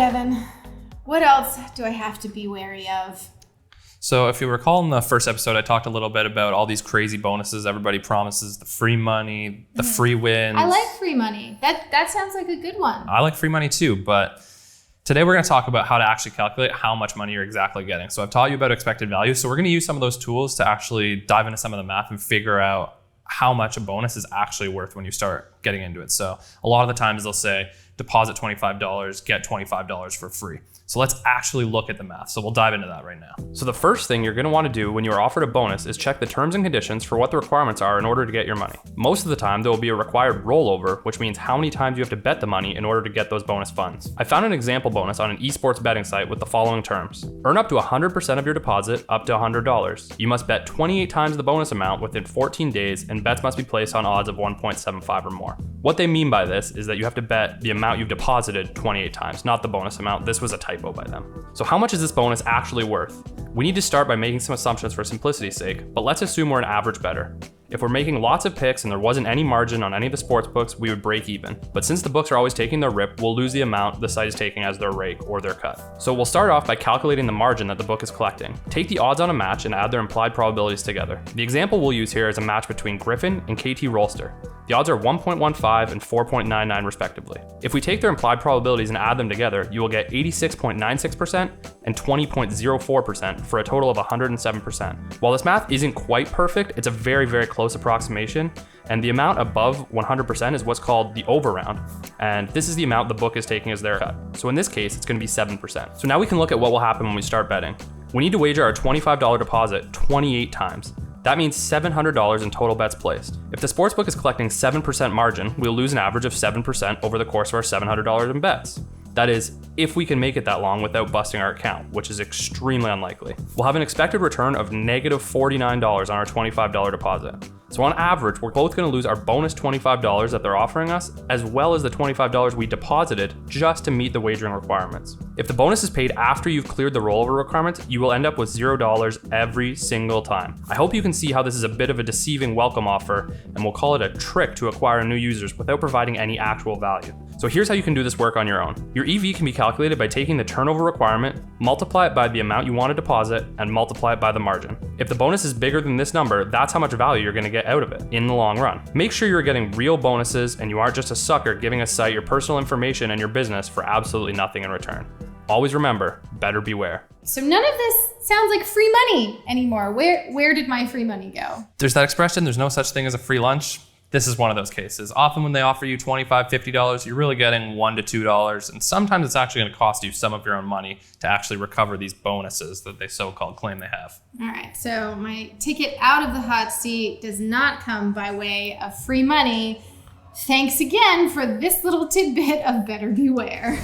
Evan. What else do I have to be wary of? So if you recall in the first episode, I talked a little bit about all these crazy bonuses everybody promises, the free money, the free wins. I like free money. That sounds like a good one. I like free money too, but today we're going to talk about how to actually calculate how much money you're exactly getting. So I've taught you about expected value. So we're going to use some of those tools to actually dive into some of the math and figure out how much a bonus is actually worth when you start getting into it. So a lot of the times they'll say, deposit $25, get $25 for free. So let's actually look at the math. So we'll dive into that right now. So the first thing you're going to want to do when you are offered a bonus is check the terms and conditions for what the requirements are in order to get your money. Most of the time, there will be a required rollover, which means how many times you have to bet the money in order to get those bonus funds. I found an example bonus on an esports betting site with the following terms. Earn up to 100% of your deposit, up to $100. You must bet 28 times the bonus amount within 14 days, and bets must be placed on odds of 1.75 or more. What they mean by this is that you have to bet the amount you've deposited 28 times, not the bonus amount. This was a typo by them. So how much is this bonus actually worth? We need to start by making some assumptions for simplicity's sake, but let's assume we're an average bettor. If we're making lots of picks and there wasn't any margin on any of the sports books, we would break even. But since the books are always taking their rip, we'll lose the amount the site is taking as their rake or their cut. So we'll start off by calculating the margin that the book is collecting. Take the odds on a match and add their implied probabilities together. The example we'll use here is a match between Griffin and KT Rolster. The odds are 1.15 and 4.99 respectively. If we take their implied probabilities and add them together, you will get 86.96% and 20.04% for a total of 107%. While this math isn't quite perfect, it's a very, very close approximation, and the amount above 100% is what's called the over round, and this is the amount the book is taking as their cut. So in this case, it's going to be 7%. So now we can look at what will happen when we start betting. We need to wager our $25 deposit 28 times. That means $700 in total bets placed. If the sportsbook is collecting 7% margin, we'll lose an average of 7% over the course of our $700 in bets. That is, if we can make it that long without busting our account, which is extremely unlikely. We'll have an expected return of negative $49 on our $25 deposit. So on average, we're both going to lose our bonus $25 that they're offering us, as well as the $25 we deposited just to meet the wagering requirements. If the bonus is paid after you've cleared the rollover requirements, you will end up with $0 every single time. I hope you can see how this is a bit of a deceiving welcome offer, and we'll call it a trick to acquire new users without providing any actual value. So here's how you can do this work on your own. Your EV can be calculated by taking the turnover requirement, multiply it by the amount you want to deposit, and multiply it by the margin. If the bonus is bigger than this number, that's how much value you're going to get out of it in the long run. Make sure you're getting real bonuses and you aren't just a sucker giving a site your personal information and your business for absolutely nothing in return. Always remember, better beware. So none of this sounds like free money anymore. Where did my free money go? There's that expression, there's no such thing as a free lunch. This is one of those cases. Often when they offer you $25, $50, you're really getting $1 to $2, and sometimes it's actually going to cost you some of your own money to actually recover these bonuses that they so-called claim they have. All right, so my ticket out of the hot seat does not come by way of free money. Thanks again for this little tidbit of Bettor Beware.